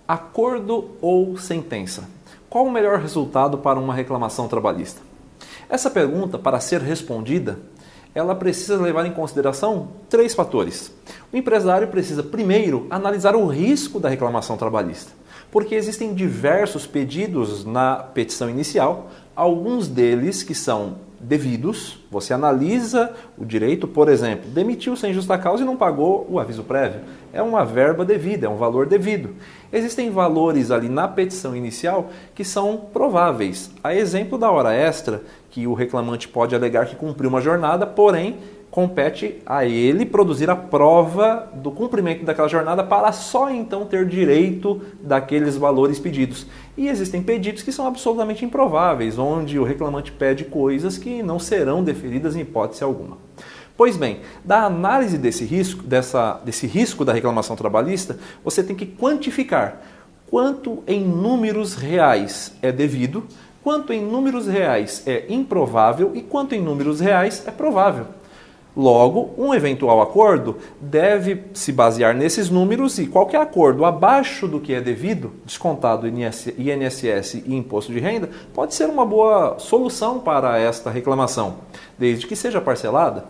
Acordo ou sentença? Qual o melhor resultado para uma reclamação trabalhista? Essa pergunta, para ser respondida, ela precisa levar em consideração 3 fatores. O empresário precisa, primeiro, analisar o risco da reclamação trabalhista, porque existem diversos pedidos na petição inicial, alguns deles que são devidos. Você analisa o direito, por exemplo, demitiu sem justa causa e não pagou o aviso prévio. É uma verba devida, é um valor devido. Existem valores ali na petição inicial que são prováveis. A exemplo da hora extra, que o reclamante pode alegar que cumpriu uma jornada, porém compete a ele produzir a prova do cumprimento daquela jornada para só então ter direito daqueles valores pedidos. E existem pedidos que são absolutamente improváveis, onde o reclamante pede coisas que não serão deferidas em hipótese alguma. Pois bem, da análise desse risco da reclamação trabalhista, você tem que quantificar quanto em números reais é devido, quanto em números reais é improvável e quanto em números reais é provável. Logo, um eventual acordo deve se basear nesses números e qualquer acordo abaixo do que é devido, descontado INSS e imposto de renda, pode ser uma boa solução para esta reclamação, desde que seja parcelada.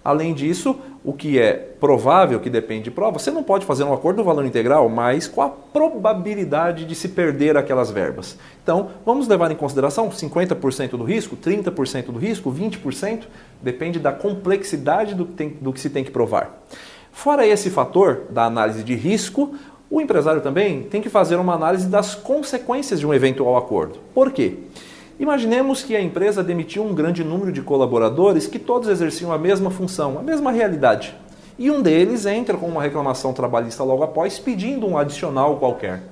Além disso, o que é provável, que depende de prova, você não pode fazer um acordo no valor integral, mas com a probabilidade de se perder aquelas verbas. Então, vamos levar em consideração 50% do risco, 30% do risco, 20%, depende da complexidade do que se tem que provar. Fora esse fator da análise de risco, o empresário também tem que fazer uma análise das consequências de um eventual acordo. Por quê? Imaginemos que a empresa demitiu um grande número de colaboradores que todos exerciam a mesma função, a mesma realidade. E um deles entra com uma reclamação trabalhista logo após, pedindo um adicional qualquer.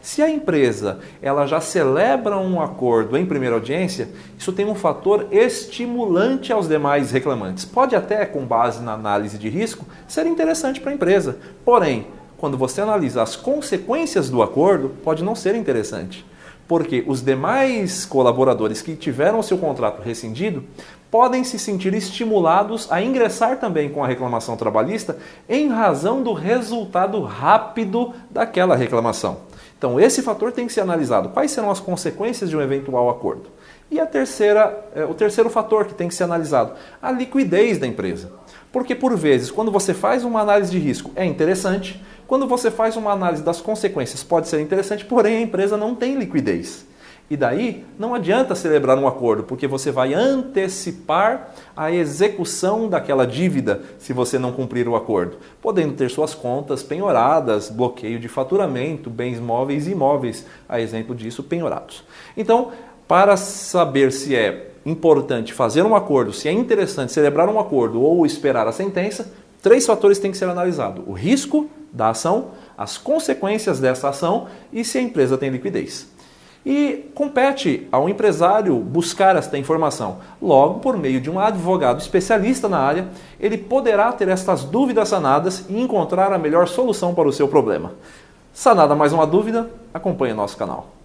Se a empresa ela já celebra um acordo em primeira audiência, isso tem um fator estimulante aos demais reclamantes. Pode até, com base na análise de risco, ser interessante para a empresa. Porém, quando você analisa as consequências do acordo, pode não ser interessante. Porque os demais colaboradores que tiveram o seu contrato rescindido podem se sentir estimulados a ingressar também com a reclamação trabalhista em razão do resultado rápido daquela reclamação. Então, esse fator tem que ser analisado. Quais serão as consequências de um eventual acordo? E o terceiro fator que tem que ser analisado, a liquidez da empresa. Porque, por vezes, quando você faz uma análise de risco, é interessante. Quando você faz uma análise das consequências, pode ser interessante, porém a empresa não tem liquidez. E daí, não adianta celebrar um acordo, porque você vai antecipar a execução daquela dívida se você não cumprir o acordo, podendo ter suas contas penhoradas, bloqueio de faturamento, bens móveis e imóveis, a exemplo disso, penhorados. Então, para saber se é importante fazer um acordo, se é interessante celebrar um acordo ou esperar a sentença, 3 fatores têm que ser analisados: o risco da ação, as consequências dessa ação e se a empresa tem liquidez. E compete ao empresário buscar esta informação. Logo, por meio de um advogado especialista na área, ele poderá ter estas dúvidas sanadas e encontrar a melhor solução para o seu problema. Sanada mais uma dúvida? Acompanhe nosso canal.